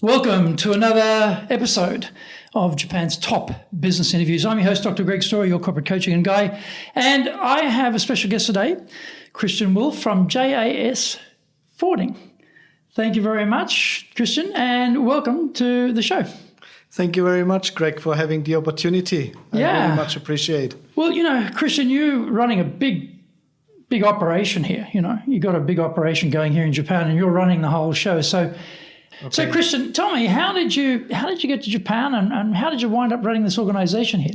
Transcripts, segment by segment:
Welcome to another episode of Japan's top business interviews. I'm your host, Dr. Greg Story, your corporate coaching and guy. And I have a special guest today, Christian Wolf from JAS Forwarding. Thank you very much, Christian, and welcome to the show. Thank you very much, Greg, for having the opportunity. I very much appreciate. Well, Christian, you're running a big operation here. You got a big operation going here in Japan, and you're running the whole show. So, Christian, tell me, how did you get to Japan, and how did you wind up running this organization here?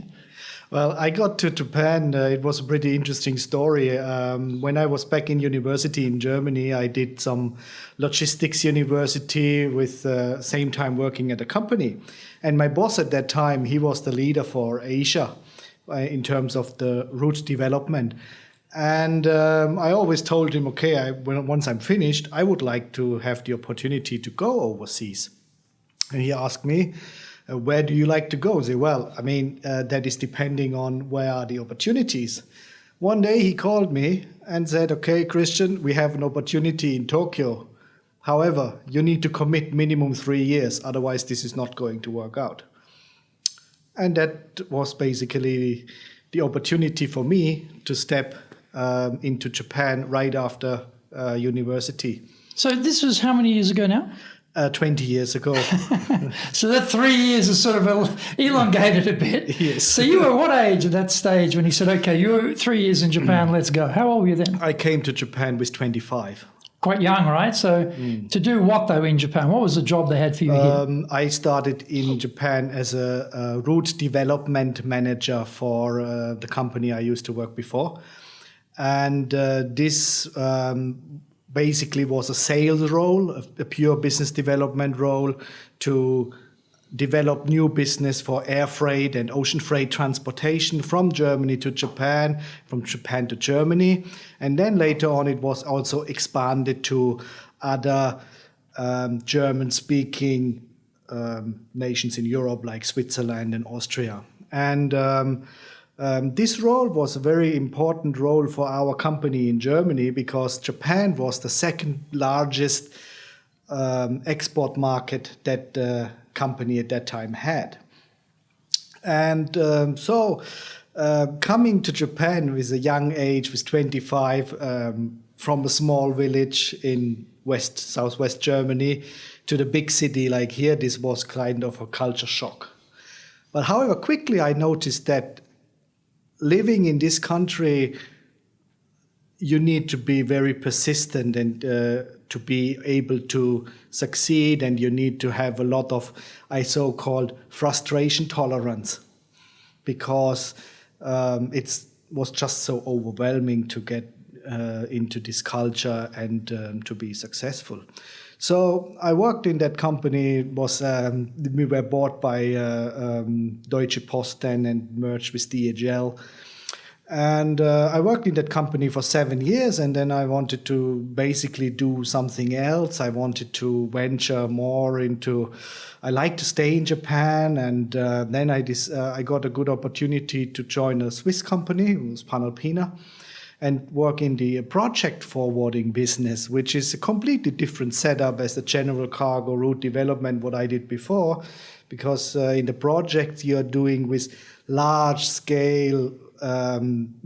Well, I got to Japan. It was a pretty interesting story. When I was back in university in Germany, I did some logistics university with same time working at a company. And my boss at that time, he was the leader for Asia in terms of the route development. And I always told him, once I'm finished, I would like to have the opportunity to go overseas. And he asked me, where do you like to go? I say, that is depending on where are the opportunities. One day he called me and said, okay, Christian, we have an opportunity in Tokyo. However, you need to commit minimum 3 years, otherwise this is not going to work out. And that was basically the opportunity for me to step into Japan right after university. So this was how many years ago now? 20 years ago. So that 3 years is sort of elongated a bit. Yes. So you were what age at that stage when he said, okay, you're 3 years in Japan, let's go? How old were you then? I came to Japan with 25. Quite young, right? So to do what, though, in Japan? What was the job they had for you here? I started in Japan as a route development manager for the company I used to work before. And this basically was a sales role, a pure business development role to develop new business for air freight and ocean freight transportation from Germany to Japan, from Japan to Germany. And then later on, it was also expanded to other German-speaking nations in Europe, like Switzerland and Austria. And this role was a very important role for our company in Germany because Japan was the second largest export market that the company at that time had. And coming to Japan with a young age, with 25, from a small village in southwest Germany to the big city like here, this was kind of a culture shock. But however, quickly I noticed that living in this country, you need to be very persistent and to be able to succeed, and you need to have a lot of, I so-called, frustration tolerance, because it was just so overwhelming to get into this culture and to be successful. So I worked in that company. We were bought by Deutsche Post then and merged with DHL. And I worked in that company for 7 years, and then I wanted to basically do something else. I wanted to venture more into, I like to stay in Japan, and then I got a good opportunity to join a Swiss company, it was Panalpina, and work in the project forwarding business, which is a completely different setup as the general cargo route development, what I did before, because in the projects you're doing with large scale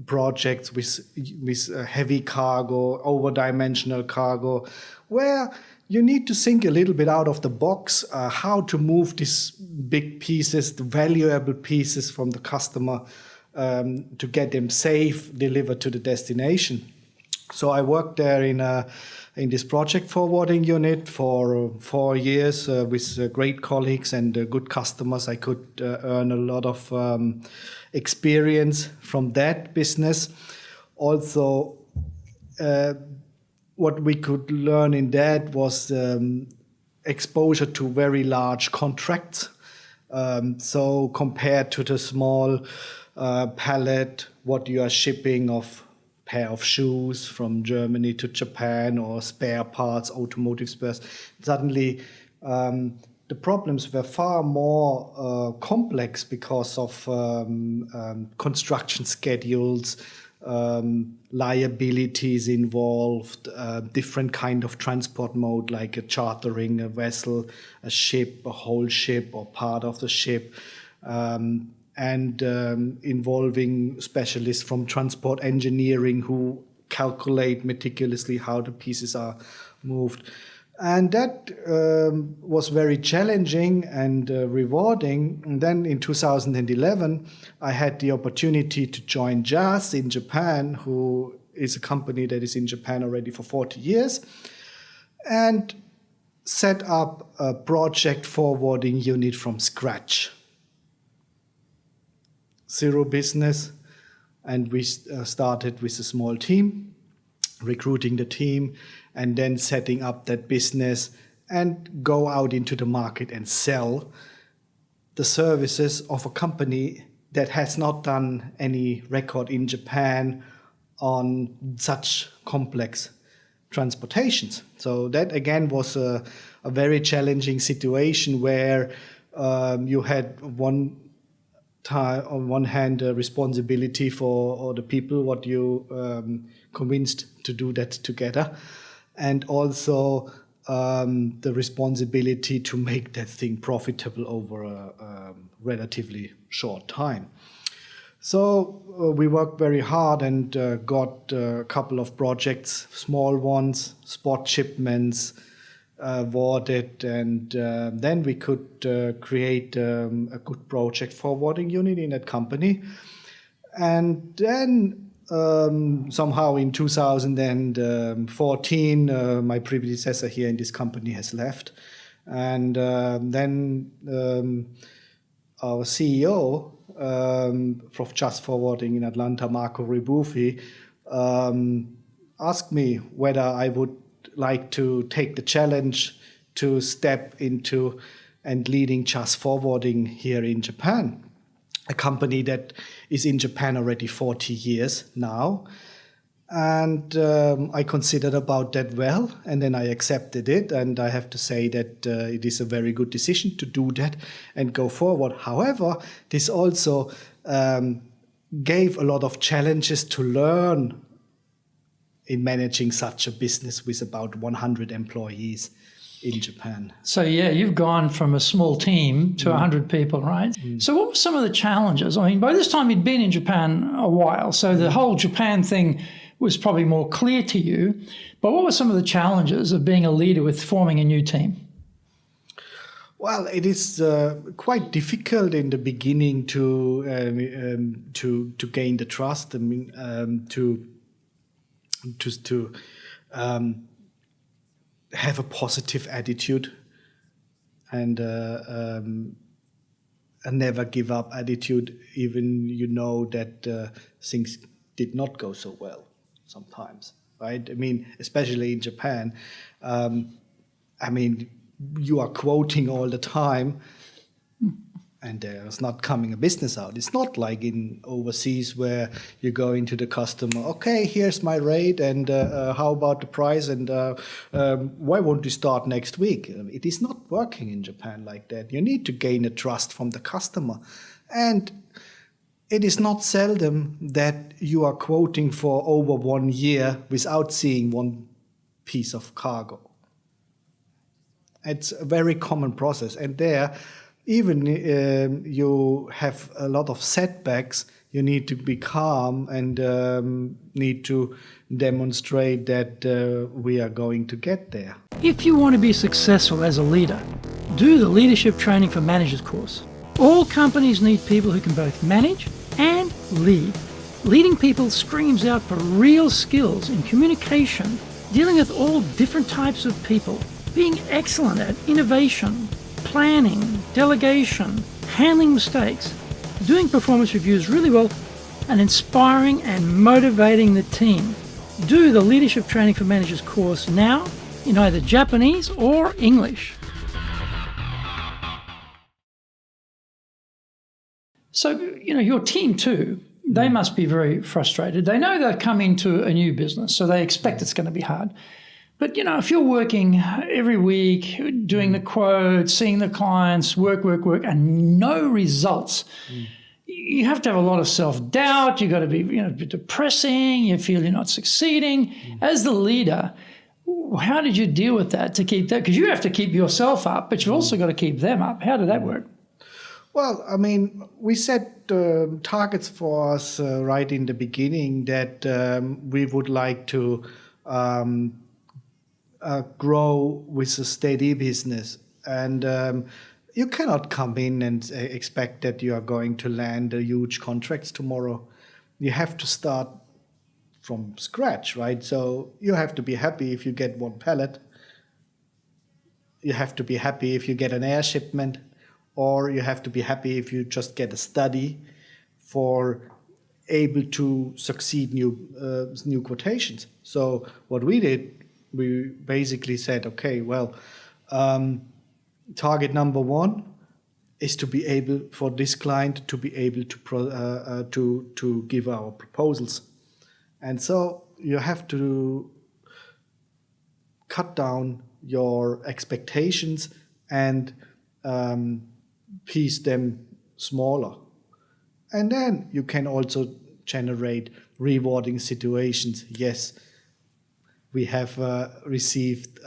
projects with heavy cargo, over-dimensional cargo, where you need to think a little bit out of the box, how to move these big pieces, the valuable pieces from the customer, to get them safe delivered to the destination. So I worked there in this project forwarding unit for 4 years with great colleagues and good customers. I could earn a lot of experience from that business. Also, what we could learn in that was exposure to very large contracts. So compared to the small pallet, what you are shipping of pair of shoes from Germany to Japan, or spare parts, automotive spares, suddenly the problems were far more complex because of construction schedules, liabilities involved, different kind of transport mode, like a chartering a vessel, a ship, a whole ship or part of the ship, and involving specialists from transport engineering who calculate meticulously how the pieces are moved. And that was very challenging and rewarding. And then in 2011, I had the opportunity to join JAS in Japan, who is a company that is in Japan already for 40 years, and set up a project forwarding unit from scratch. Zero business. And we started with a small team, recruiting the team, and then setting up that business and go out into the market and sell the services of a company that has not done any record in Japan on such complex transportations. So that again was a very challenging situation where you had on one hand responsibility for all the people what you convinced to do that together, and also the responsibility to make that thing profitable over a relatively short time. So we worked very hard and got a couple of projects, small ones, spot shipments, awarded, and then we could create a good project forwarding unit in that company. And then somehow in 2014, my predecessor here in this company has left. And then our CEO from Just Forwarding in Atlanta, Marco Rebuffi, asked me whether I would like to take the challenge to step into and leading Just Forwarding here in Japan, a company that is in Japan already 40 years now. And I considered about that well, and then I accepted it. And I have to say that it is a very good decision to do that and go forward. However, this also gave a lot of challenges to learn in managing such a business with about 100 employees in Japan. So, yeah, you've gone from a small team to 100 people, right? So what were some of the challenges? I mean, by this time you'd been in Japan a while, so the whole Japan thing was probably more clear to you. But what were some of the challenges of being a leader with forming a new team? Well, it is quite difficult in the beginning to gain the trust. I mean, to have a positive attitude and a never give up attitude, even you know that things did not go so well sometimes, right? I mean, especially in Japan, I mean, you are quoting all the time and there's not coming a business out. It's not like in overseas where you go into the customer, okay, here's my rate, and how about the price, and why won't you start next week? It is not working in Japan like that. You need to gain a trust from the customer. And it is not seldom that you are quoting for over 1 year without seeing one piece of cargo. It's a very common process. And there, even you have a lot of setbacks, you need to be calm and need to demonstrate that we are going to get there. If you want to be successful as a leader, do the Leadership Training for Managers course. All companies need people who can both manage and lead. Leading people screams out for real skills in communication, dealing with all different types of people, being excellent at innovation, planning, delegation, handling mistakes, doing performance reviews really well, and inspiring and motivating the team. Do the Leadership Training for Managers course now in either Japanese or English. So, you know, your team too, they must be very frustrated. They know they've come into a new business, so they expect it's going to be hard. But, you know, if you're working every week, doing the quotes, seeing the clients, work, and no results, you have to have a lot of self-doubt. You've got to be, a bit depressing. You feel you're not succeeding. As the leader, how did you deal with that to keep that? Because you have to keep yourself up, but you've also got to keep them up. How did that work? Well, I mean, we set targets for us right in the beginning that we would like to grow with a steady business. And you cannot come in and expect that you are going to land huge contracts tomorrow. You have to start from scratch, right? So you have to be happy if you get one pallet. You have to be happy if you get an air shipment, or you have to be happy if you just get a study for able to succeed new quotations. So what we did, we basically said, okay, well, target number one is to be able for this client to be able to give our proposals. And so you have to cut down your expectations and piece them smaller. And then you can also generate rewarding situations. Yes, we have received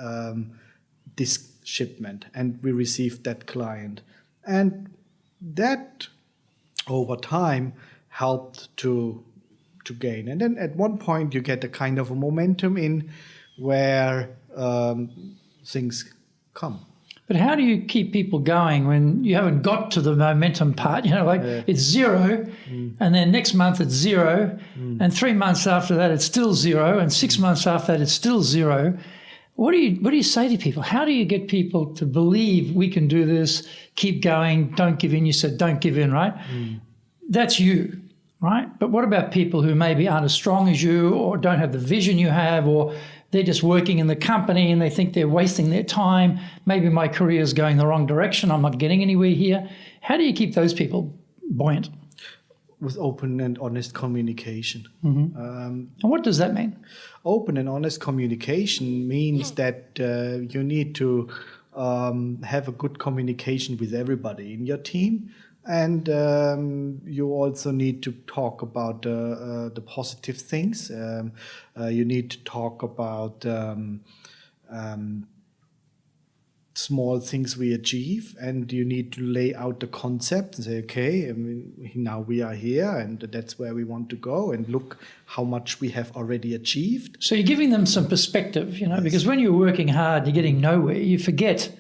this shipment and we received that client. And that over time helped to gain. And then at one point you get a kind of a momentum in where things come. But how do you keep people going when you haven't got to the momentum part? It's zero, and then next month it's zero, and 3 months after that it's still zero, and 6 months after that it's still zero. What do you say to people? How do you get people to believe we can do this, keep going, don't give in? You said don't give in, right? That's you, right? But what about people who maybe aren't as strong as you or don't have the vision you have, or they're just working in the company and they think they're wasting their time. Maybe my career is going the wrong direction. I'm not getting anywhere here. How do you keep those people buoyant? With open and honest communication. And what does that mean? Open and honest communication means that you need to have a good communication with everybody in your team. And you also need to talk about the positive things. You need to talk about small things we achieve, and you need to lay out the concept and say, okay, now we are here and that's where we want to go, and look how much we have already achieved. So you're giving them some perspective, yes. Because when you're working hard, you're getting nowhere, you forget,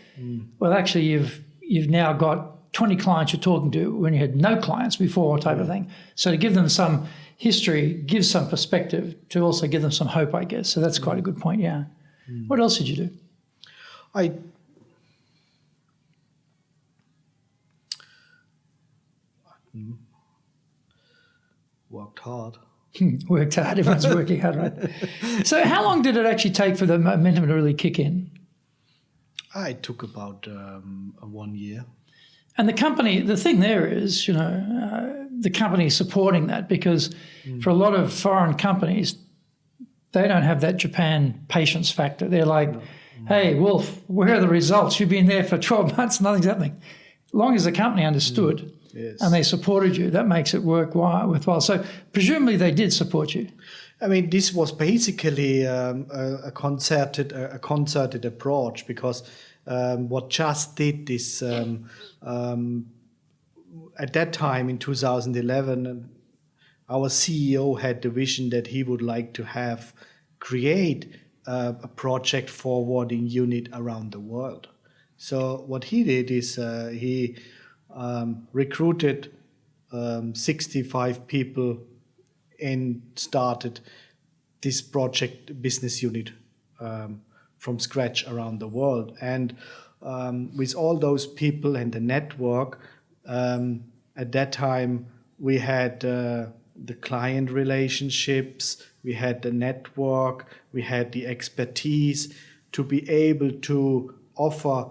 well, actually you've now got 20 clients you're talking to when you had no clients before, type of thing. So to give them some history, give some perspective, to also give them some hope, I guess. So that's quite a good point, yeah. What else did you do? I worked hard. Worked hard. Everyone's working hard, right? So how long did it actually take for the momentum to really kick in? It took about 1 year. And the company, the thing there is, the company is supporting that, because for a lot of foreign companies, they don't have that Japan patience factor. They're like, hey, Wolf, where are the results? You've been there for 12 months, nothing's happening. As long as the company understood and they supported you, that makes it worthwhile. So presumably they did support you. I mean, this was basically a concerted approach, because what JAS did is at that time in 2011, our CEO had the vision that he would like to create a project forwarding unit around the world. So what he did is he recruited 65 people and started this project business unit from scratch around the world. And with all those people and the network, at that time we had the client relationships, we had the network, we had the expertise to be able to offer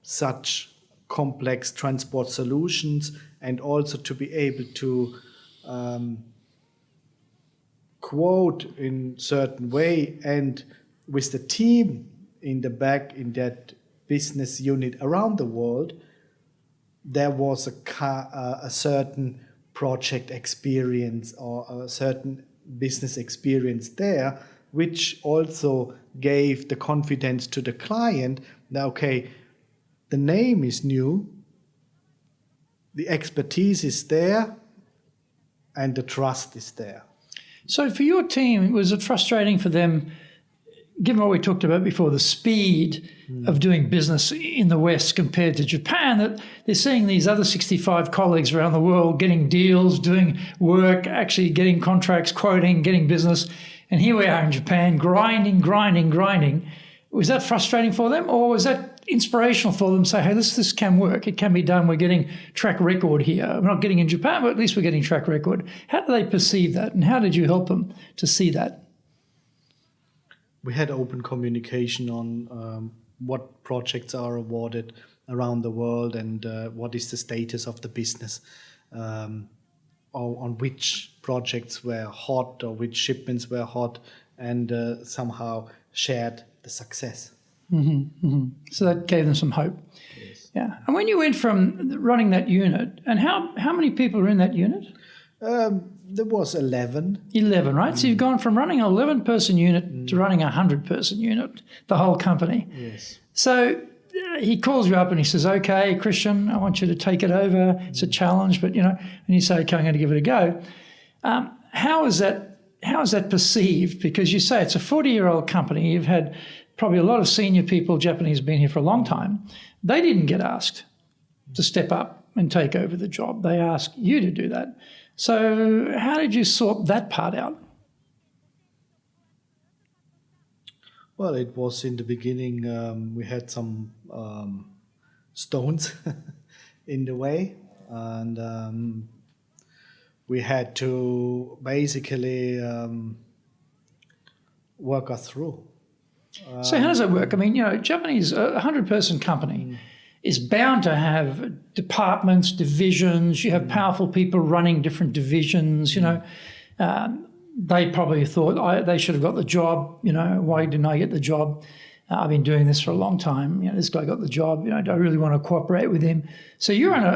such complex transport solutions, and also to be able to quote in certain way. And with the team in the back in that business unit around the world, there was a certain project experience or a certain business experience there, which also gave the confidence to the client that, okay, the name is new, the expertise is there, and the trust is there. So for your team, was it frustrating for them, given what we talked about before, the speed of doing business in the West compared to Japan, that they're seeing these other 65 colleagues around the world getting deals, doing work, actually getting contracts, quoting, getting business, and here we are in Japan grinding. Was that frustrating for them, or was that inspirational for them to say, hey, this can work, it can be done, we're getting track record here. We're not getting in Japan, but at least we're getting track record. How do they perceive that, and how did you help them to see that? We had open communication on what projects are awarded around the world and what is the status of the business, or on which projects were hot or which shipments were hot, and somehow shared the success. So that gave them some hope. Yes. Yeah. And when you went from running that unit, and how many people are in that unit? There was 11. 11, right? So you've gone from running an 11-person unit to running a 100-person unit, the whole company. Yes. So he calls you up and he says, okay, Christian, I want you to take it over. It's a challenge, but, and you say, okay, I'm going to give it a go. How is that perceived? Because you say it's a 40-year-old company. You've had probably a lot of senior people, Japanese, have been here for a long time. They didn't get asked to step up and take over the job. They asked you to do that. So how did you sort that part out? Well, it was in the beginning, we had some stones in the way, and we had to basically work us through. So how does that work? I mean, Japanese, a 100-person company is bound to have departments, divisions. You have powerful people running different divisions, They probably thought they should have got the job. Why didn't I get the job? I've been doing this for a long time. This guy got the job. Do I really want to cooperate with him? So you're doesn't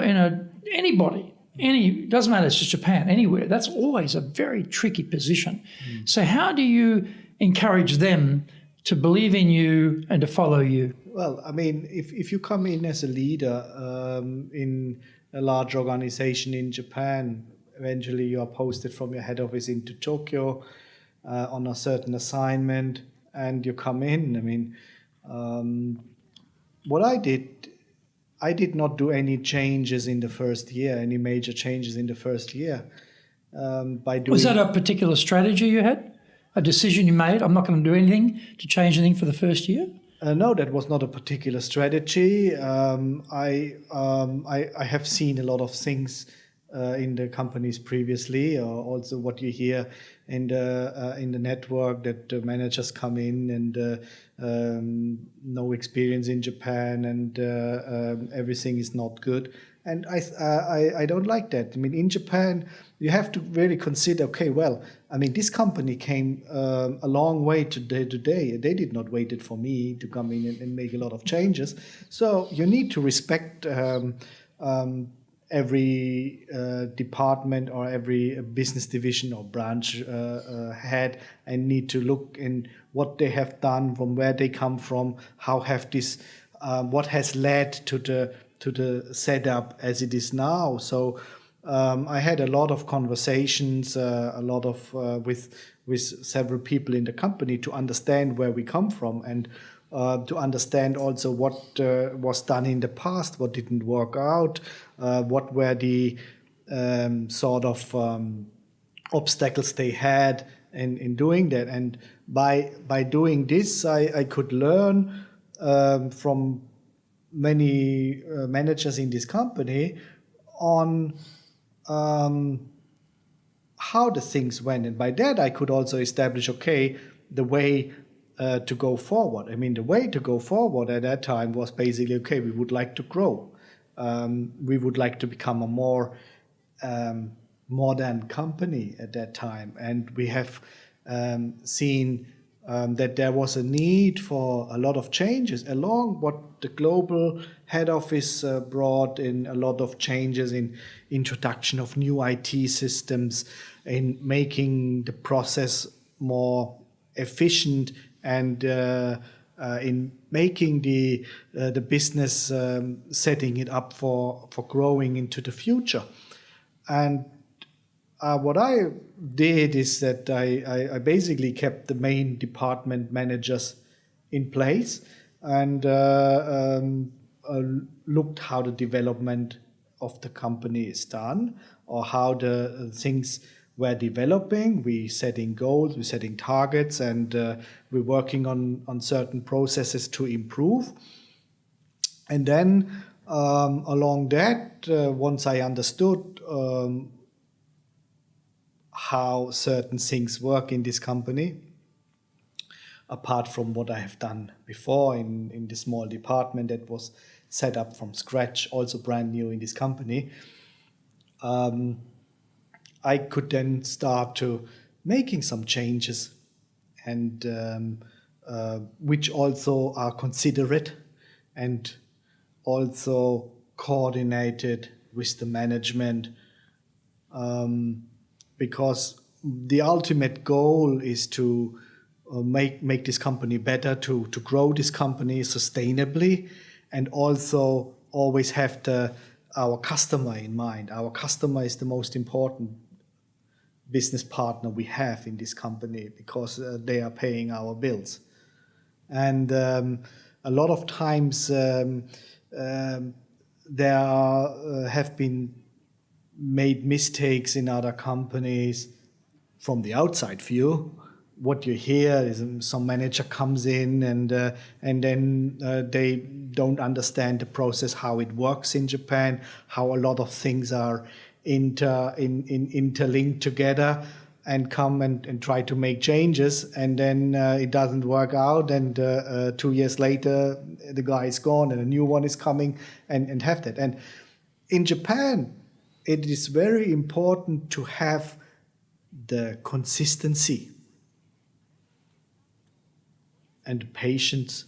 matter, it's just Japan, anywhere. That's always a very tricky position. So how do you encourage them to believe in you and to follow you? Well, I mean, if you come in as a leader in a large organization in Japan, eventually you are posted from your head office into Tokyo on a certain assignment, and you come in. I mean, what I did not do any changes in the first year, any major changes in the first year. Was that a particular strategy you had? A decision you made? I'm not going to do anything to change anything for the first year? No, that was not a particular strategy. I have seen a lot of things in the companies previously, also what you hear in the network, that the managers come in and no experience in Japan, and everything is not good. And I don't like that. I mean, in Japan, you have to really consider, okay, well, I mean, this company came a long way today. They did not wait for me to come in and make a lot of changes. So you need to respect every department or every business division or branch head, and need to look in what they have done, from where they come from, how have this, what has led to the setup as it is now. So I had a lot of conversations, with several people in the company to understand where we come from, and to understand also what was done in the past, what didn't work out, what were the sort of obstacles they had in doing that. And by doing this, I could learn from many managers in this company on how the things went. And by that, I could also establish, okay, the way to go forward. I mean, the way to go forward at that time was basically, okay, we would like to grow. We would like to become a more modern company at that time. And we have seen that there was a need for a lot of changes along what the global head office brought in, a lot of changes in introduction of new IT systems, in making the process more efficient, and in making the business, setting it up for growing into the future. And what I did is that I basically kept the main department managers in place and looked how the development of the company is done, or how the things were developing. We're setting goals, we're setting targets, and we're working on certain processes to improve. And then along that, once I understood how certain things work in this company, apart from what I have done before in the small department that was set up from scratch, also brand new in this company, I could then start to making some changes, and which also are considerate and also coordinated with the management, because the ultimate goal is to make this company better, to grow this company sustainably, and also always have our customer in mind. Our customer is the most important business partner we have in this company, because they are paying our bills. And a lot of times there have been made mistakes in other companies from the outside view. What you hear is some manager comes in and then they don't understand the process, how it works in Japan, how a lot of things are interlinked together, and come and try to make changes, and then it doesn't work out, and 2 years later the guy is gone and a new one is coming, and have that. And in Japan, it is very important to have the consistency and the patience.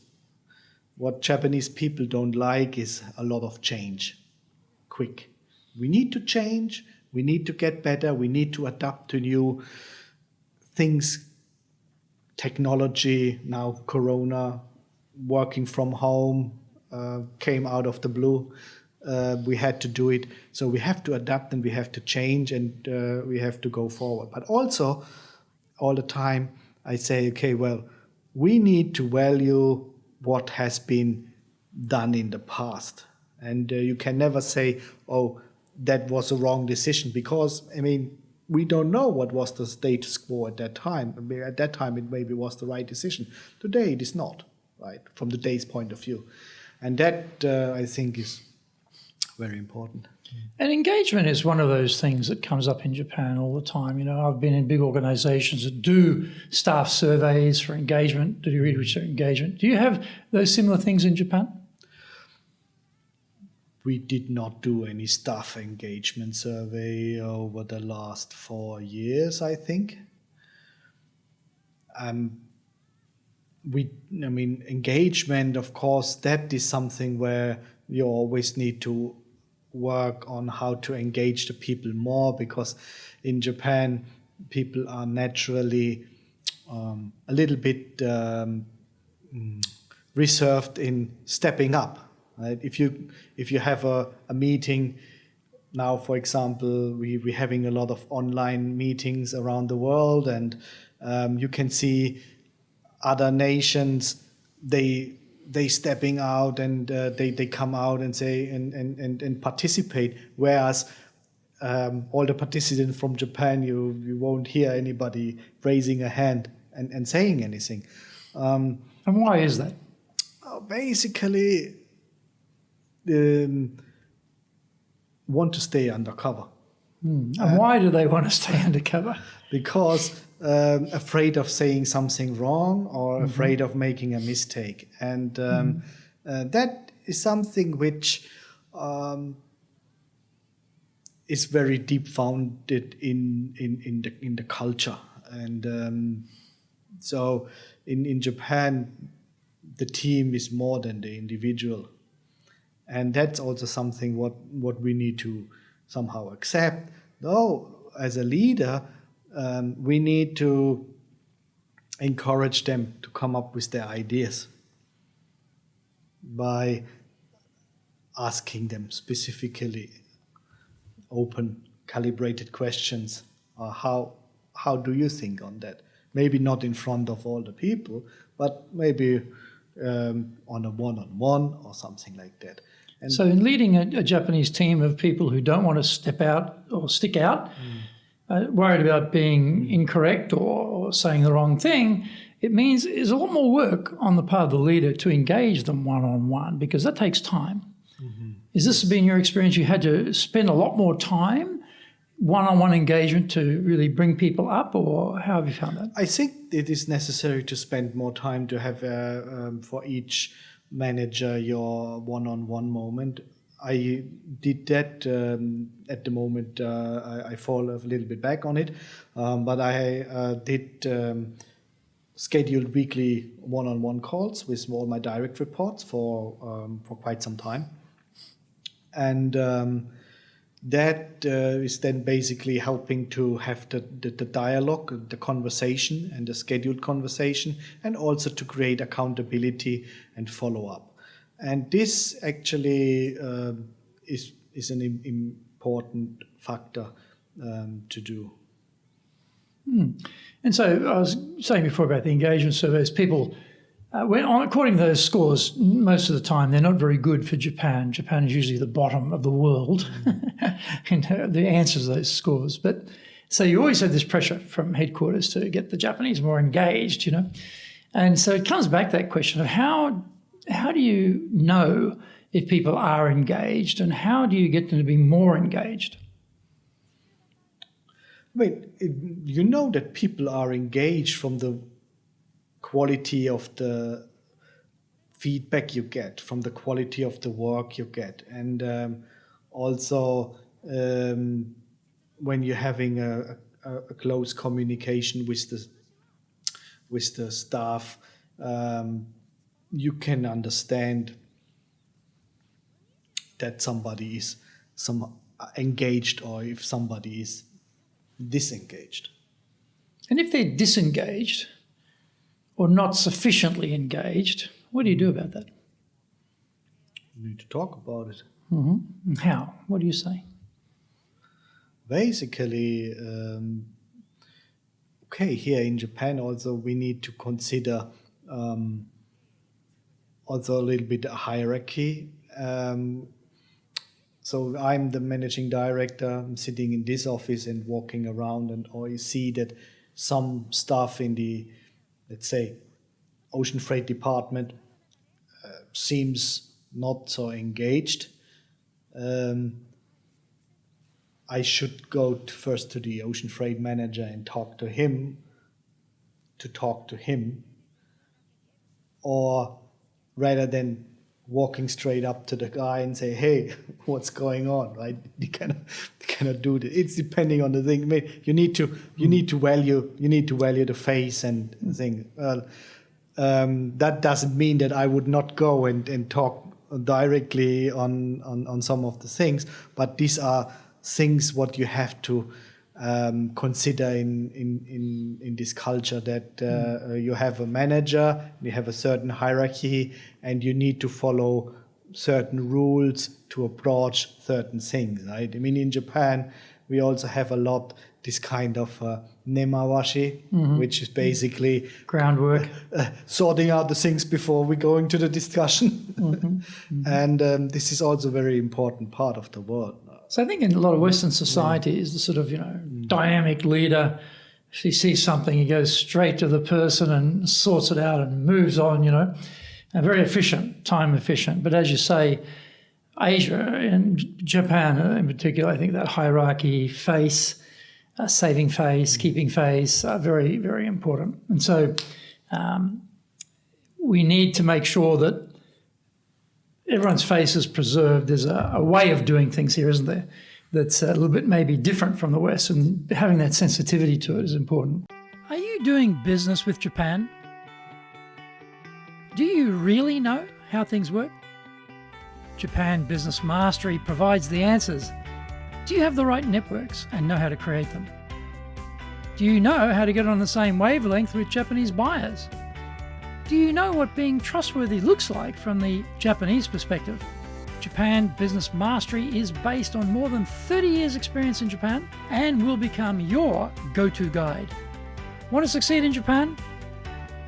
What Japanese people don't like is a lot of change, quick. We need to change, we need to get better, we need to adapt to new things, technology, now Corona, working from home, came out of the blue. We had to do it. So we have to adapt, and we have to change, and we have to go forward. But also, all the time, I say, okay, well, we need to value what has been done in the past. And you can never say, oh, that was a wrong decision, because, I mean, we don't know what was the status quo at that time. I mean, at that time, it maybe was the right decision. Today, it is not, right, from the day's point of view. And that, I think, is very important. And engagement is one of those things that comes up in Japan all the time. You know, I've been in big organizations that do staff surveys for engagement, do research engagement. Do you have those similar things in Japan? We did not do any staff engagement survey over the last 4 years, I think. Engagement, of course, that is something where you always need to work on how to engage the people more, because in Japan, people are naturally a little bit reserved in stepping up. Right? If you have a meeting now, for example, we're having a lot of online meetings around the world, and you can see other nations, they stepping out, and they come out and say and participate, whereas all the participants from Japan, you won't hear anybody raising a hand and saying anything. And why is that? Basically, want to stay undercover. And why do they want to stay undercover? Because afraid of saying something wrong, or afraid of making a mistake. And that is something which is very deep founded in the culture. And So in Japan, the team is more than the individual. And that's also something what we need to somehow accept. Though, as a leader, we need to encourage them to come up with their ideas by asking them specifically open, calibrated questions. How do you think on that? Maybe not in front of all the people, but maybe on a one-on-one or something like that. And so in leading a Japanese team of people who don't want to step out or stick out, worried about being incorrect or saying the wrong thing, it means there's a lot more work on the part of the leader to engage them one-on-one, because that takes time. Has this been your experience? You had to spend a lot more time one-on-one engagement to really bring people up, or how have you found that? I think it is necessary to spend more time to have for each manager your one-on-one moment. I did that at the moment. I fall a little bit back on it, but I did scheduled weekly one-on-one calls with all my direct reports for quite some time, and that is then basically helping to have the dialogue, the conversation, and the scheduled conversation, and also to create accountability and follow-up. And this actually is an important factor to do. And so I was saying before about the engagement surveys, people, according to those scores, most of the time they're not very good for Japan. Japan is usually the bottom of the world in the answers to those scores. But so you always have this pressure from headquarters to get the Japanese more engaged, you know. And so it comes back to that question of how do you know if people are engaged, and how do you get them to be more engaged? I mean, you know that people are engaged from the quality of the feedback you get, from the quality of the work you get. And also when you're having a close communication with the staff, you can understand that somebody is engaged or if somebody is disengaged. And if they're disengaged or not sufficiently engaged, what do you do about that? You need to talk about it. Mm-hmm. How? What do you say? Basically, here in Japan also we need to consider also a little bit a hierarchy. So I'm the managing director. I'm sitting in this office and walking around, and I see that some staff in the, let's say, ocean freight department seems not so engaged. I should go first to the ocean freight manager and talk to him, or rather than walking straight up to the guy and say, "Hey, what's going on?" Right? You cannot do that. It's depending on the thing. I mean, you need to value the face and thing. That doesn't mean that I would not go and talk directly on some of the things, but these are things what you have to consider in this culture, that you have a manager, you have a certain hierarchy, and you need to follow certain rules to approach certain things, right? I mean, in Japan, we also have a lot this kind of nemawashi, which is basically groundwork, sorting out the things before we go into the discussion. And this is also a very important part of the world. So I think in a lot of Western societies, the sort of, dynamic leader, if he sees something, he goes straight to the person and sorts it out and moves on, and very efficient, time efficient. But as you say, Asia and Japan in particular, I think that hierarchy, face, saving face, keeping face are very, very important. And so we need to make sure that everyone's face is preserved. There's a way of doing things here, isn't there, that's a little bit maybe different from the West, and having that sensitivity to it is important. Are you doing business with Japan? Do you really know how things work? Japan Business Mastery provides the answers. Do you have the right networks and know how to create them? Do you know how to get on the same wavelength with Japanese buyers? Do you know what being trustworthy looks like from the Japanese perspective? Japan Business Mastery is based on more than 30 years' experience in Japan and will become your go-to guide. Want to succeed in Japan?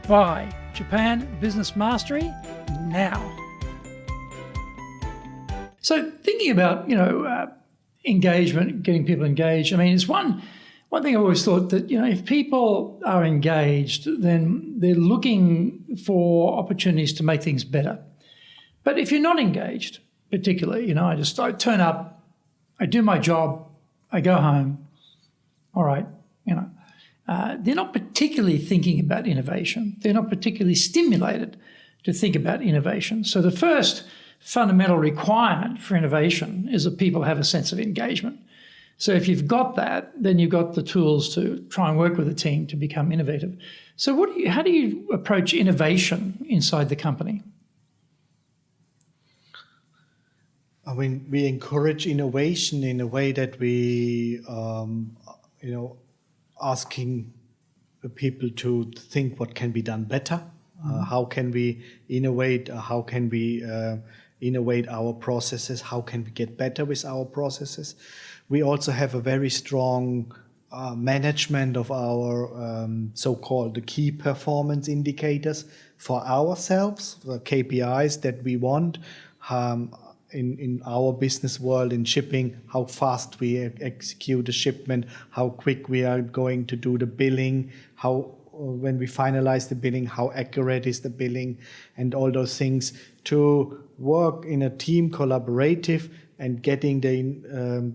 Buy Japan Business Mastery now. So thinking about, engagement, getting people engaged, I mean, it's one thing I've always thought that, if people are engaged, then they're looking for opportunities to make things better. But if you're not engaged, particularly, I turn up, I do my job, I go home, all right, they're not particularly thinking about innovation. They're not particularly stimulated to think about innovation. So the first fundamental requirement for innovation is that people have a sense of engagement. So if you've got that, then you've got the tools to try and work with a team to become innovative. So how do you approach innovation inside the company? I mean, we encourage innovation in a way that we, asking the people to think what can be done better. How can we innovate? How can we innovate our processes? How can we get better with our processes? We also have a very strong management of our so-called the key performance indicators for ourselves, the KPIs that we want. In our business world, in shipping, how fast we execute a shipment, how quick we are going to do the billing, how when we finalize the billing, how accurate is the billing, and all those things to work in a team collaborative and getting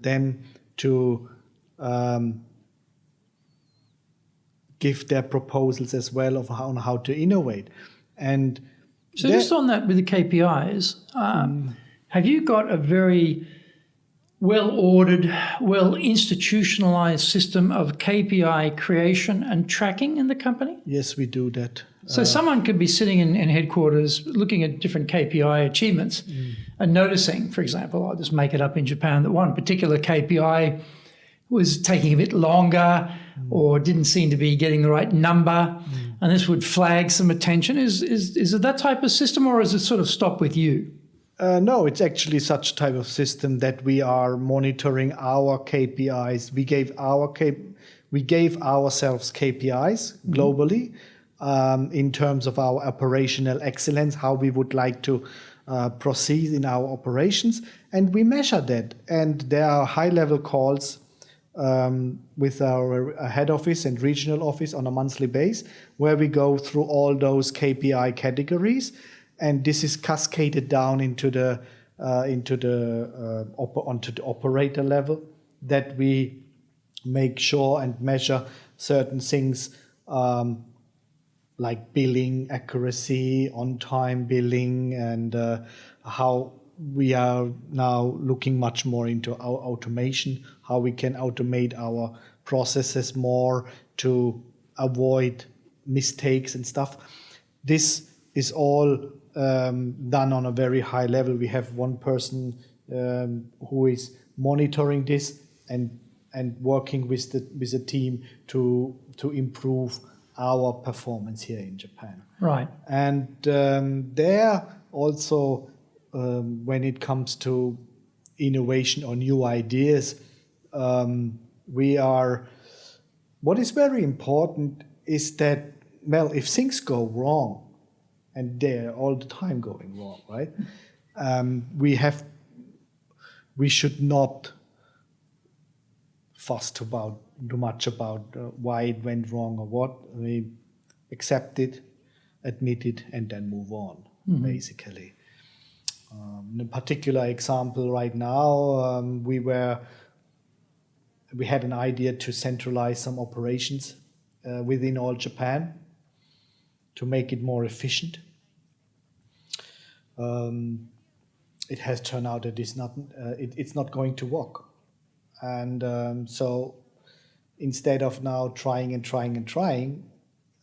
them to give their proposals as well on how to innovate. And so just on that with the KPIs, have you got a very well-ordered, well-institutionalized system of KPI creation and tracking in the company? Yes, we do that. So someone could be sitting in headquarters looking at different KPI achievements and noticing, for example, I'll just make it up in Japan, that one particular KPI was taking a bit longer or didn't seem to be getting the right number, and this would flag some attention. Is it that type of system, or is it sort of stop with you? No, it's actually such type of system that we are monitoring our KPIs. We gave ourselves KPIs globally in terms of our operational excellence, how we would like to proceed in our operations, and we measure that. And there are high-level calls with our head office and regional office on a monthly basis, where we go through all those KPI categories. And this is cascaded down onto the operator level, that we make sure and measure certain things like billing accuracy, on-time billing, and how we are now looking much more into our automation, how we can automate our processes more to avoid mistakes and stuff. This is all done on a very high level. We have one person who is monitoring this and working with the team to improve our performance here in Japan. Right. And there also, when it comes to innovation or new ideas, what is very important is that, well, if things go wrong, and they're all the time going wrong, right? We should not fuss too much about why it went wrong or what. We accept it, admit it, and then move on, basically. In a particular example right now, we had an idea to centralize some operations within all Japan, to make it more efficient. It has turned out that it's not going to work. And so instead of now trying and trying and trying,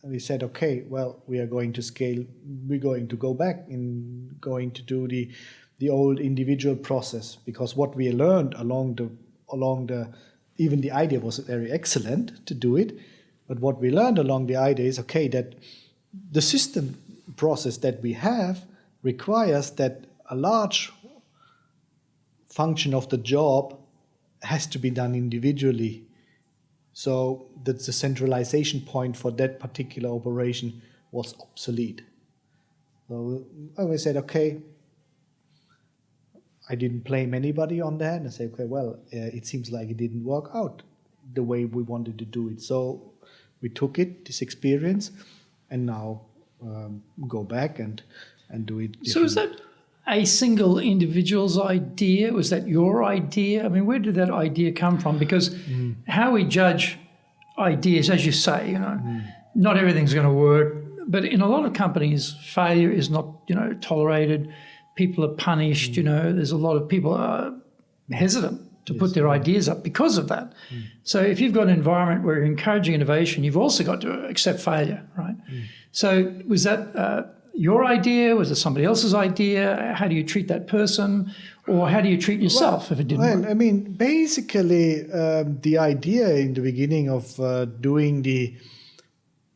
we said, okay, well, we are going to scale. We're going to go back and going to do the old individual process, because what we learned along the even the idea was very excellent to do it, but what we learned along the idea is, okay, that the system process that we have requires that a large function of the job has to be done individually. So that's the centralization point for that particular operation was obsolete. So we said, okay, I didn't blame anybody on that. And I said, okay, well, it seems like it didn't work out the way we wanted to do it. So we took it, this experience, and now go back and do it differently. So is that a single individual's idea? Was that your idea? I mean, where did that idea come from? Because how we judge ideas, as you say, not everything's going to work. But in a lot of companies, failure is not, tolerated. People are punished. There's a lot of people are hesitant to put their ideas up because of that. So if you've got an environment where you're encouraging innovation, you've also got to accept failure, right? So was that your idea? Was it somebody else's idea? How do you treat that person? Or how do you treat yourself if it didn't work? I mean, basically, the idea in the beginning of doing the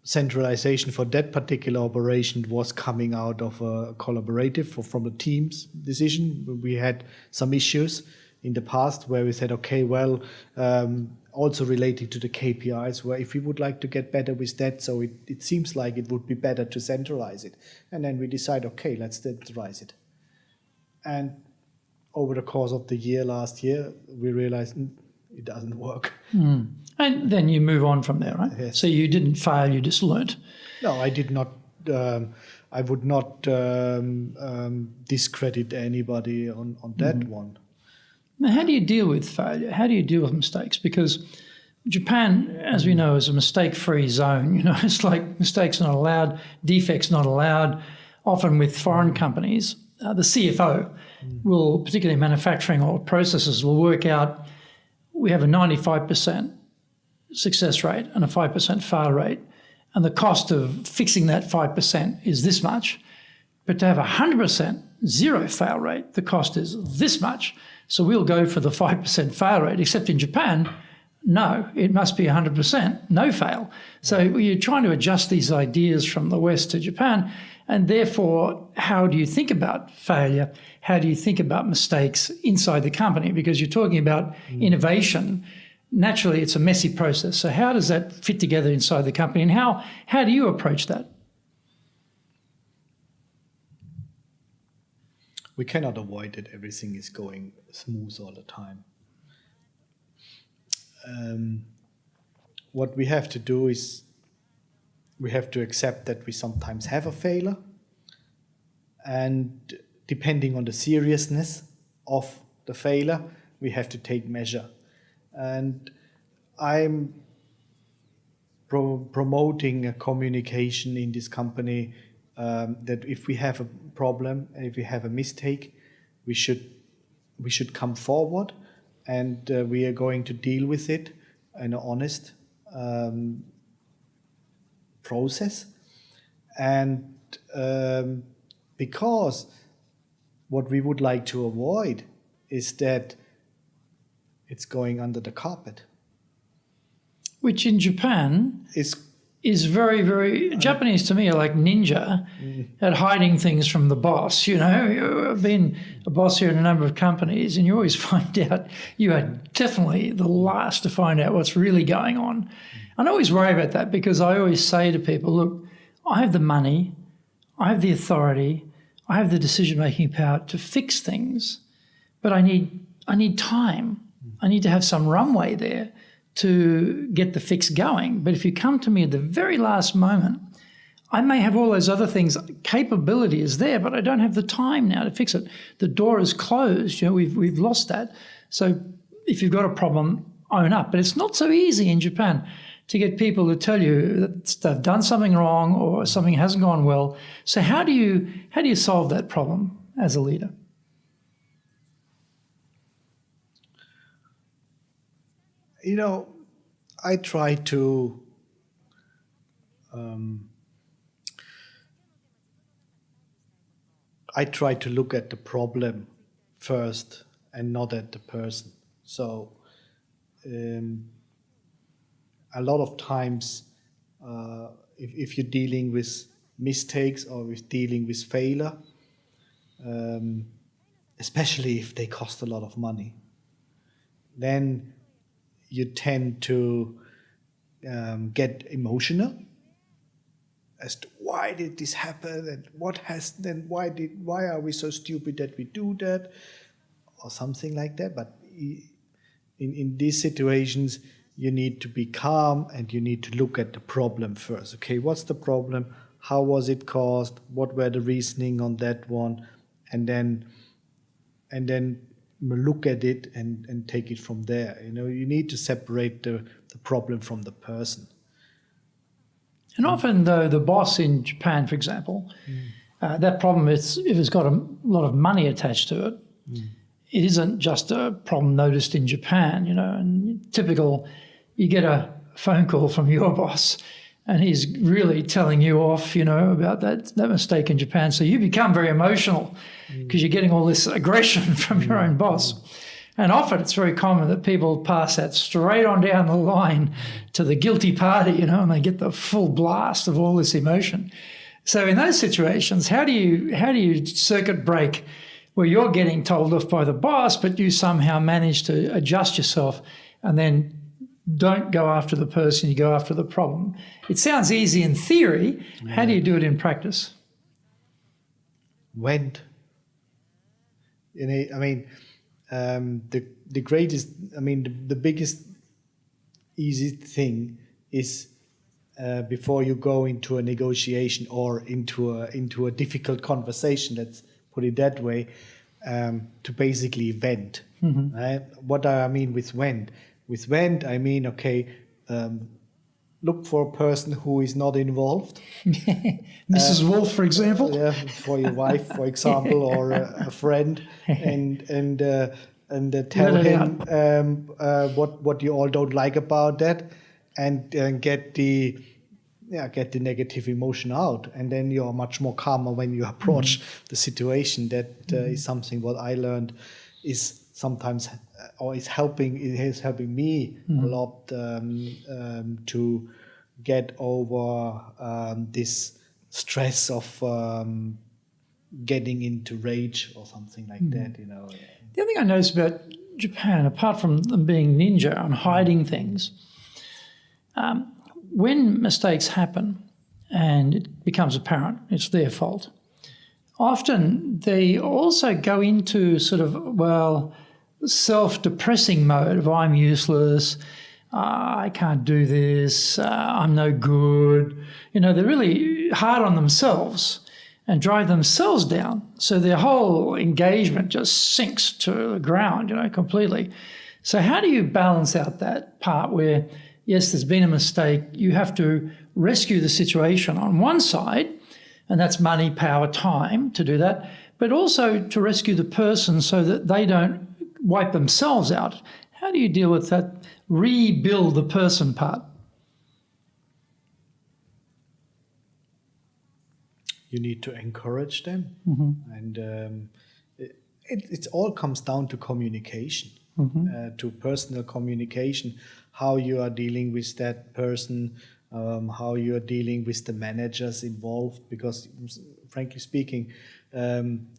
centralization for that particular operation was coming out of a collaborative from the team's decision. We had some issues in the past where we said, okay, well, also related to the KPIs, where if we would like to get better with that, so it seems like it would be better to centralize it. And then we decide, okay, let's centralize it. And over the course of the year, last year, we realized it doesn't work. And then you move on from there, right? Yes. So you didn't fail, you just learnt. No, I did not. I would not discredit anybody on that one. Now, how do you deal with failure? How do you deal with mistakes? Because Japan, as we know, is a mistake-free zone. It's like mistakes not allowed, defects not allowed. Often with foreign companies, the CFO will, particularly manufacturing or processes, will work out we have a 95% success rate and a 5% fail rate, and the cost of fixing that 5% is this much. But to have 100% zero fail rate, the cost is this much. So we'll go for the 5% fail rate, except in Japan, no, it must be 100%, no fail. So you're trying to adjust these ideas from the West to Japan, and therefore, how do you think about failure? How do you think about mistakes inside the company? Because you're talking about innovation. Naturally, it's a messy process. So how does that fit together inside the company, and how do you approach that? We cannot avoid that everything is going smooth all the time. What we have to do is we have to accept that we sometimes have a failure, and depending on the seriousness of the failure, we have to take measure. And I'm promoting a communication in this company that if we have a problem and if we have a mistake, we should come forward, and we are going to deal with it in an honest process. And because what we would like to avoid is that it's going under the carpet. Which in Japan is very, very... Japanese to me are like ninja at hiding things from the boss. I've been a boss here in a number of companies, and you always find out you are definitely the last to find out what's really going on. And I always worry about that, because I always say to people, look, I have the money, I have the authority, I have the decision-making power to fix things, but I need time. I need to have some runway there to get the fix going. But if you come to me at the very last moment, I may have all those other things. Capability is there, but I don't have the time now to fix it. The door is closed. We've lost that. So if you've got a problem, own up. But it's not so easy in Japan to get people to tell you that they've done something wrong or something hasn't gone well. So how do you solve that problem as a leader? I try to look at the problem first and not at the person. So a lot of times, if you're dealing with mistakes or with dealing with failure, especially if they cost a lot of money, then you tend to get emotional as to why did this happen and why are we so stupid that we do that or something like that. But in these situations, you need to be calm and you need to look at the problem first. Okay, what's the problem? How was it caused? What were the reasoning on that one? And then look at it and take it from there. You need to separate the problem from the person. And often, though, the boss in Japan, for example, that problem, if it's got a lot of money attached to it, it isn't just a problem noticed in Japan, and typical, you get a phone call from your boss and he's really telling you off, about that mistake in Japan. So you become very emotional because you're getting all this aggression from your own boss. And often it's very common that people pass that straight on down the line to the guilty party, and they get the full blast of all this emotion. So in those situations, how do you circuit break where you're getting told off by the boss, but you somehow manage to adjust yourself and then don't go after the person, you go after the problem? It sounds easy in theory. How do you do it in practice? The biggest easy thing is before you go into a negotiation or into a difficult conversation, let's put it that way, to basically vent. Right? What do I mean with vent? With vent, I mean, look for a person who is not involved. Mrs. Wolf, for example. Yeah, for your wife, for example, or a friend, and tell him what you all don't like about that, and get the negative emotion out, and then you're much more calmer when you approach the situation. That is something what I learned is sometimes, or is helping me a lot to get over this stress of getting into rage or something like that. The other thing I noticed about Japan, apart from them being ninja and hiding things, when mistakes happen and it becomes apparent it's their fault, often they also go into sort of, self-depressing mode of I'm useless, I can't do this, I'm no good. They're really hard on themselves and drive themselves down. So their whole engagement just sinks to the ground, completely. So how do you balance out that part where, yes, there's been a mistake, you have to rescue the situation on one side, and that's money, power, time to do that, but also to rescue the person so that they don't wipe themselves out? How do you deal with that rebuild the person part? You need to encourage them, and it all comes down to communication, to personal communication, how you are dealing with that person, how you are dealing with the managers involved, because frankly speaking,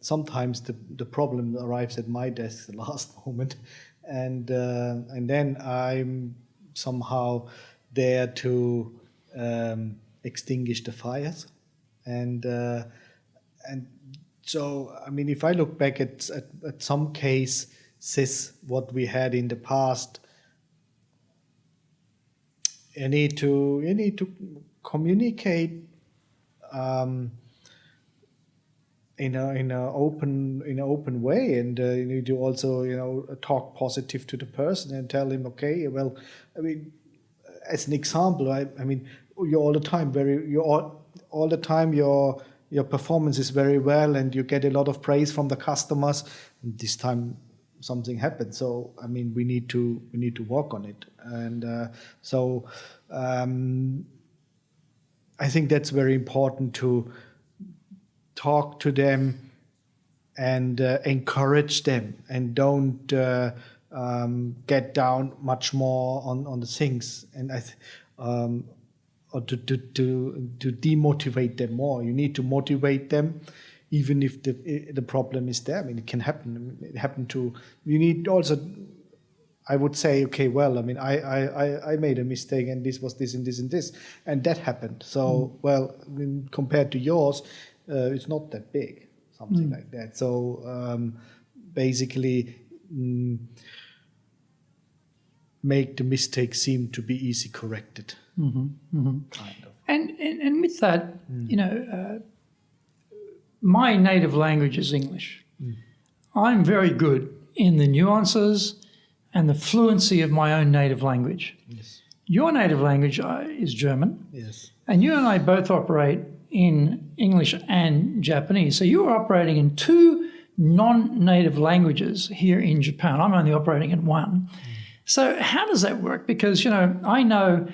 sometimes the problem arrives at my desk at the last moment, and then I'm somehow there to extinguish the fires, and so if I look back at some cases what we had in the past, you need to communicate in an open way, and you need to also talk positive to the person and tell him, okay, well, as an example, you're all the time your performance is very well and you get a lot of praise from the customers. And this time something happens. So I mean, we need to work on it, and I think that's very important to talk to them and encourage them, and don't get down much more on the things, and or to demotivate them more. You need to motivate them, even if the problem is there. I mean, it can happen. It happened to. You need also. I would say, okay, well, I mean, I made a mistake, and this was this and this and this, and that happened. So, well, I mean, compared to yours, it's not that big, something like that. So, basically, make the mistake seem to be easy corrected, kind of. And with that, my native language is English. I'm very good in the nuances and the fluency of my own native language. Yes. Your native language is German. Yes. And you and I both operate in English and Japanese. So you're operating in two non-native languages here in Japan. I'm only operating in one. So how does that work? Because, I know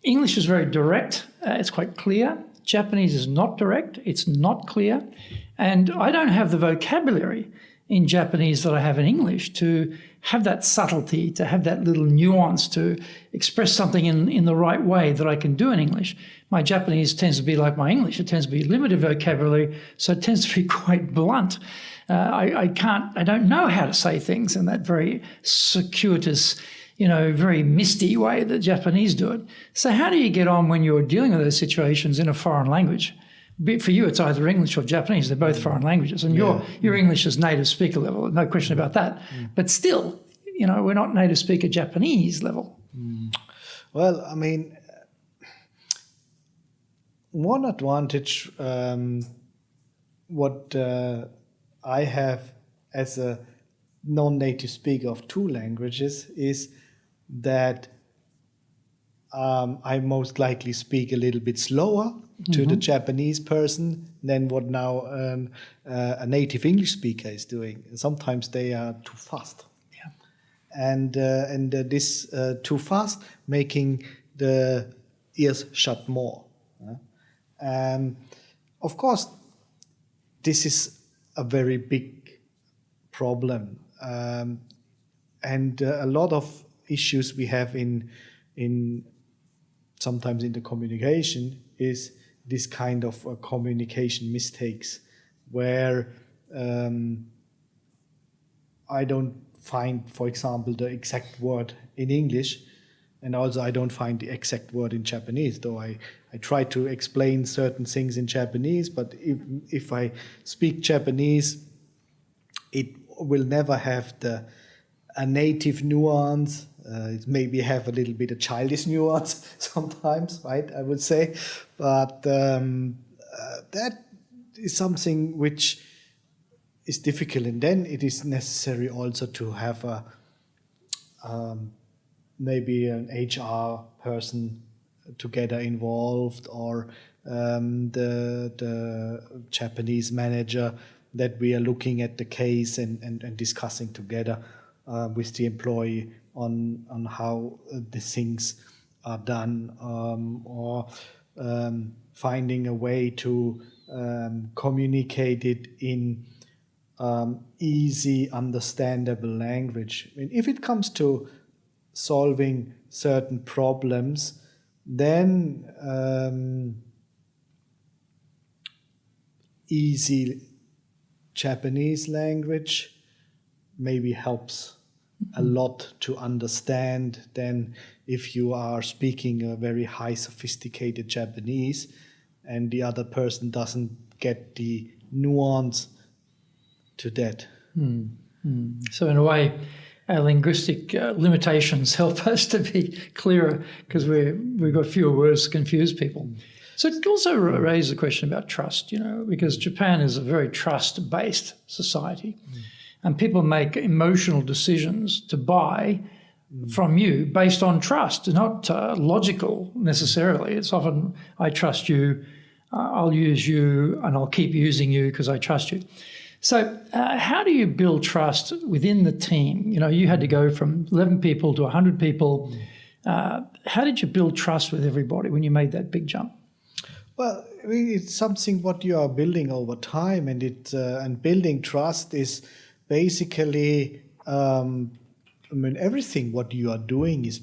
English is very direct. It's quite clear. Japanese is not direct. It's not clear. And I don't have the vocabulary in Japanese that I have in English to have that subtlety, to have that little nuance, to express something in the right way that I can do in English. My Japanese tends to be like my English. It tends to be limited vocabulary, so it tends to be quite blunt. I don't know how to say things in that very circuitous, very misty way that Japanese do it. So how do you get on when you're dealing with those situations in a foreign language? For you, it's either English or Japanese. They're both foreign languages. And your English is native speaker level, no question about that. But still, we're not native speaker Japanese level. Well, I mean, one advantage, what I have as a non-native speaker of two languages is that I most likely speak a little bit slower to the Japanese person than what now a native English speaker is doing. Sometimes they are too fast, and this too fast making the ears shut more. Of course, this is a very big problem, and a lot of issues we have in sometimes in the communication is this kind of communication mistakes where I don't find, for example, the exact word in English, and also I don't find the exact word in Japanese, though I try to explain certain things in Japanese, but if I speak Japanese, it will never have a native nuance. It maybe have a little bit of childish nuance sometimes, right? I would say, but that is something which is difficult, and then it is necessary also to have maybe an HR person together involved, or the Japanese manager, that we are looking at the case and discussing together with the employee on how the things are done, or finding a way to communicate it in easy, understandable language. I mean, if it comes to solving certain problems, then easy Japanese language maybe helps a lot to understand than if you are speaking a very high sophisticated Japanese and the other person doesn't get the nuance to that. So in a way, our linguistic limitations help us to be clearer because we've got fewer words to confuse people. So it also raises a question about trust, because Japan is a very trust-based society. And people make emotional decisions to buy from you based on trust, not logical necessarily. It's often, I trust you, I'll use you, and I'll keep using you because I trust you. So how do you build trust within the team? You know, you had to go from 11 people to 100 people. How did you build trust with everybody when you made that big jump? Well, I mean, it's something what you are building over time, and building trust is basically, I mean, everything what you are doing is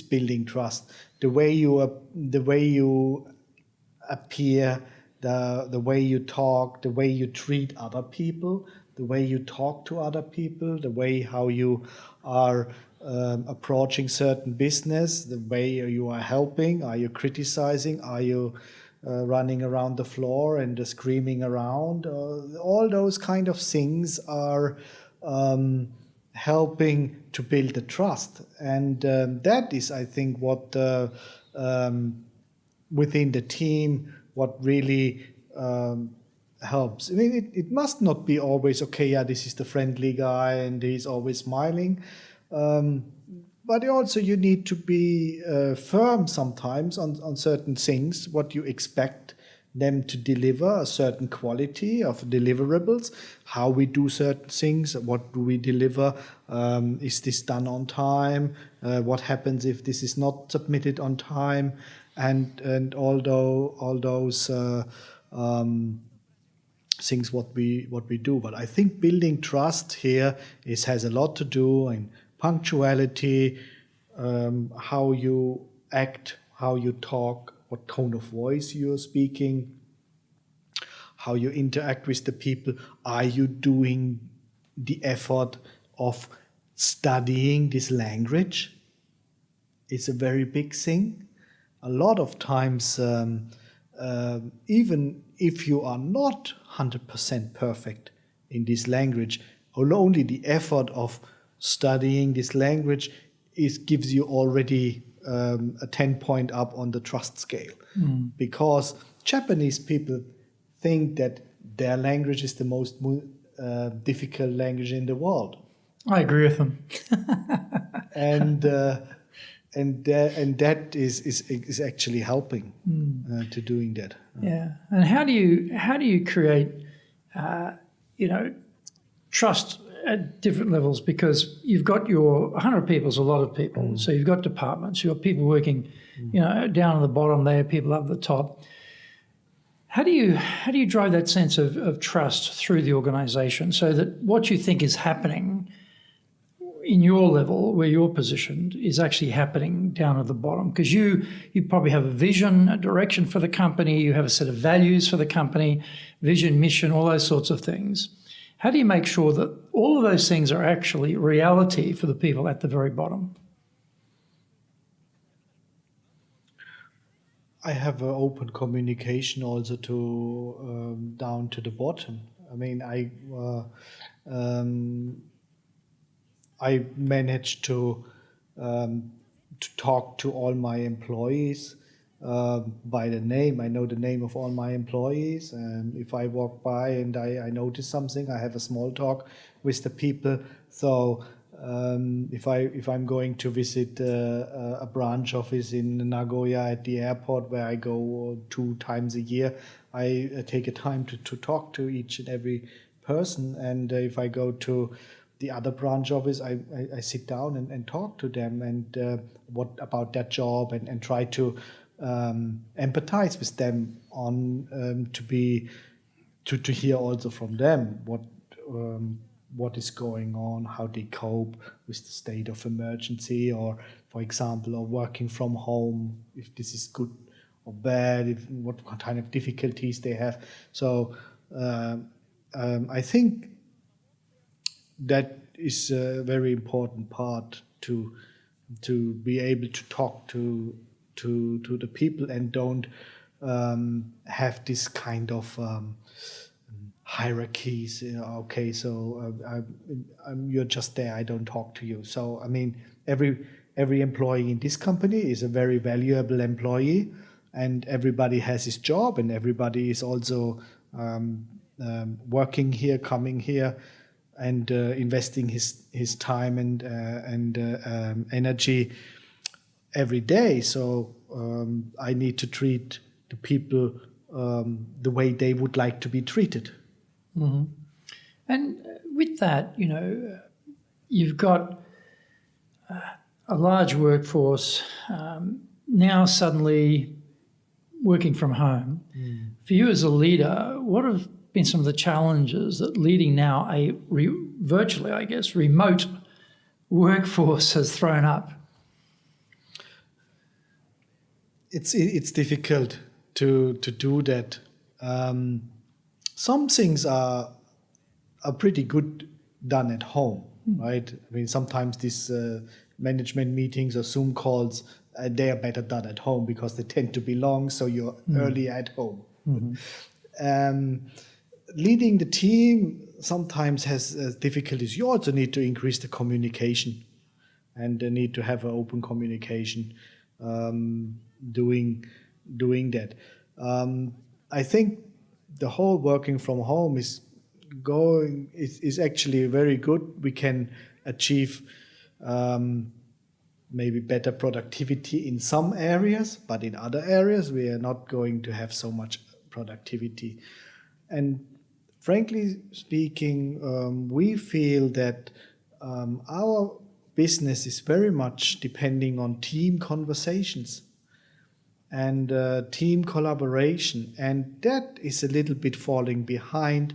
building trust. The way you appear, the way you talk, the way you treat other people, the way you talk to other people, the way how you are approaching certain business, the way you are helping, are you criticizing, are you running around the floor and screaming around. All those kind of things are helping to build the trust. And that is, I think, what within the team, what really helps. I mean, it must not be always, okay, yeah, this is the friendly guy and he's always smiling. But also you need to be firm sometimes on certain things, what you expect them to deliver, a certain quality of deliverables, how we do certain things, what do we deliver, is this done on time, what happens if this is not submitted on time, and all those things what we do. But I think building trust here has a lot to do in punctuality, how you act, how you talk, what tone of voice you're speaking, how you interact with the people. Are you doing the effort of studying this language? It's a very big thing. A lot of times, even if you are not 100% perfect in this language, only the effort of studying this language gives you already a 10-point up on the trust scale. Because Japanese people think that their language is the most difficult language in the world. I agree with them. and that is actually helping to doing that. Yeah. And how do you create trust at different levels? Because you've got your 100 people is a lot of people. So you've got departments, you've got people working, down at the bottom there, people up at the top. How do you drive that sense of trust through the organisation so that what you think is happening in your level, where you're positioned, is actually happening down at the bottom? Because you probably have a vision, a direction for the company, you have a set of values for the company, vision, mission, all those sorts of things. How do you make sure that all of those things are actually reality for the people at the very bottom? I have an open communication also to down to the bottom. I mean, I managed to talk to all my employees by the name. I know the name of all my employees. If I walk by and I notice something, I have a small talk with the people. So if I'm going to visit a branch office in Nagoya at the airport, where I go 2 times a year, I take a time to talk to each and every person. And if I go to the other branch office, I sit down and talk to them and what about that job, and try to empathize with them on to hear also from them what is going on, how they cope with the state of emergency, or for example, or working from home, if this is good or bad, what kind of difficulties they have. So I think that is a very important part to be able to talk to the people and don't have this kind of hierarchies. Okay, so you're just there, I don't talk to you. So I mean, every employee in this company is a very valuable employee, and everybody has his job, and everybody is also working here, coming here, and investing his time and energy every day. So I need to treat the people the way they would like to be treated. Mm-hmm. And with that, you've got a large workforce now suddenly working from home. For you as a leader, what have been some of the challenges that leading now a virtually, I guess, remote workforce has thrown up? It's difficult to do that. Some things are pretty good done at home, right? I mean, sometimes these management meetings or Zoom calls, they are better done at home because they tend to be long, so you're early at home. Leading the team sometimes has difficulties. You also need to increase the communication and the need to have an open communication doing that. I think the whole working from home is actually very good. We can achieve maybe better productivity in some areas, but in other areas we are not going to have so much productivity. And frankly speaking, we feel that our business is very much depending on team conversations and team collaboration, and that is a little bit falling behind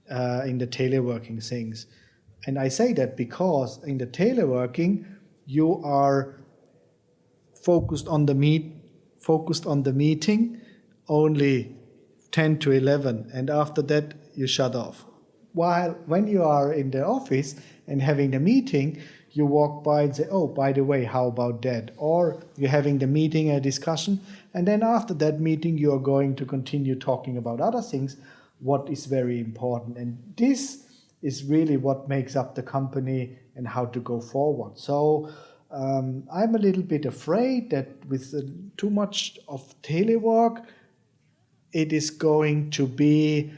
in the teleworking things. And I say that because in the teleworking you are focused on the meeting only 10 to 11, and after that you shut off. While when you are in the office and having the meeting, you walk by and say, oh, by the way, how about that? Or you're having the meeting, a discussion, and then after that meeting you are going to continue talking about other things, what is very important. And this is really what makes up the company and how to go forward. So I'm a little bit afraid that with too much of telework, it is going to be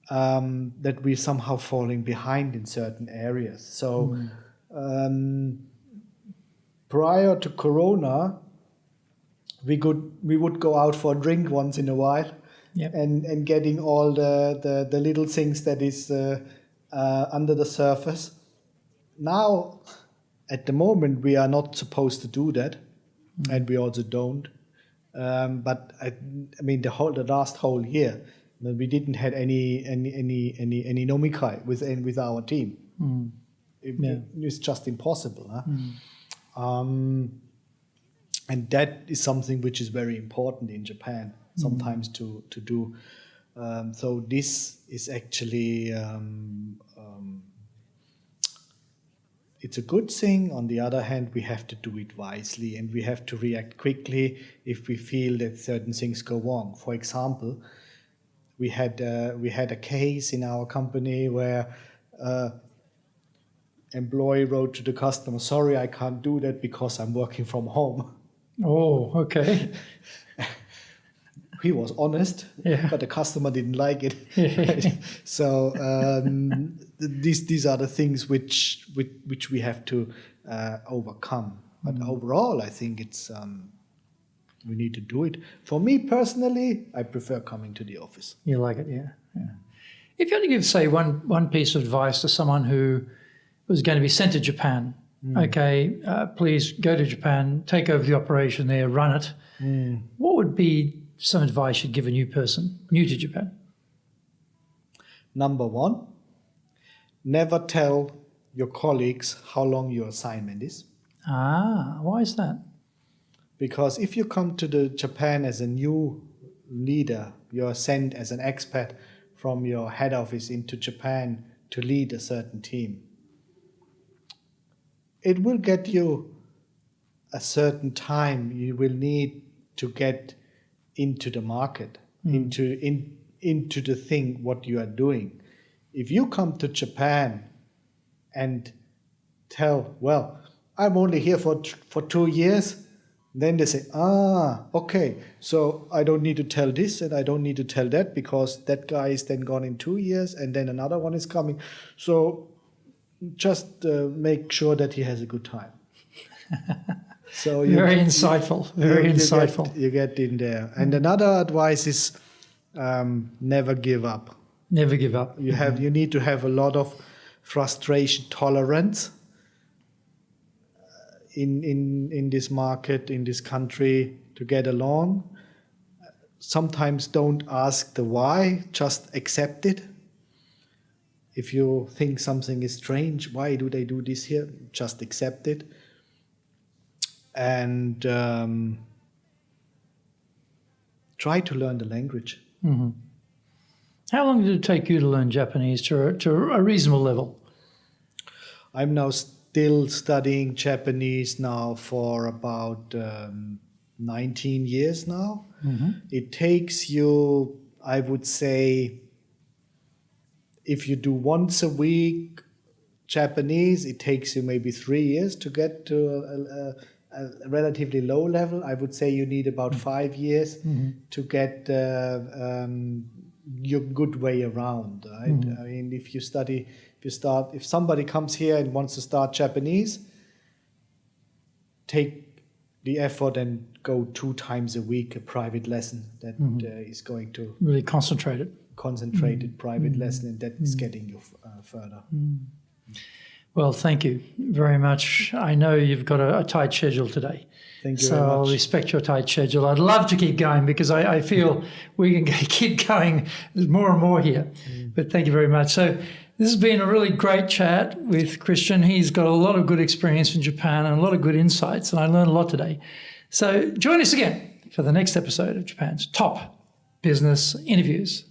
that we're somehow falling behind in certain areas. So prior to Corona, we would go out for a drink once in a while. Yep. And getting all the little things that is under the surface. Now, at the moment, we are not supposed to do that, and we also don't. But I mean, the last whole year, we didn't have any nomikai with our team. It's just impossible. Huh? And that is something which is very important in Japan sometimes to do. So this is actually it's a good thing. On the other hand, we have to do it wisely and we have to react quickly if we feel that certain things go wrong. For example, we had a case in our company where employee wrote to the customer, sorry, I can't do that because I'm working from home. Oh, okay. He was honest, but the customer didn't like it. Right? So these are the things which we have to overcome. But overall, I think it's we need to do it. For me personally, I prefer coming to the office. You like it, yeah. If you had to give, say, one piece of advice to someone who was going to be sent to Japan, please go to Japan, take over the operation there, run it. What would be some advice you'd give a new person, new to Japan? Number one, never tell your colleagues how long your assignment is. Why is that? Because if you come to Japan as a new leader, you're sent as an expat from your head office into Japan to lead a certain team. It will get you a certain time you will need to get into the market, into the thing what you are doing. If you come to Japan and tell, well, I'm only here for 2 years, then they say, okay, so I don't need to tell this and I don't need to tell that because that guy is then gone in 2 years and then another one is coming. So just make sure that he has a good time. So very insightful. You get in there. And another advice is never give up. Never give up. You need to have a lot of frustration tolerance in this market, in this country, to get along. Sometimes don't ask the why, just accept it. If you think something is strange, why do they do this here? Just accept it. And try to learn the language. Mm-hmm. How long did it take you to learn Japanese to a reasonable level? I'm now still studying Japanese now for about 19 years now. Mm-hmm. It takes you, I would say, if you do once a week Japanese, it takes you maybe 3 years to get to a relatively low level. I would say you need about 5 years to get your good way around, right? I mean, if somebody comes here and wants to start Japanese, take the effort and go 2 times a week a private lesson that is going to really concentrated private lesson, and that is getting you further. Well, thank you very much. I know you've got a tight schedule today. Thank you so very much. I'll respect your tight schedule. I'd love to keep going because I feel we can keep going more and more here. But thank you very much. So this has been a really great chat with Christian. He's got a lot of good experience in Japan and a lot of good insights, and I learned a lot today. So join us again for the next episode of Japan's Top Business Interviews.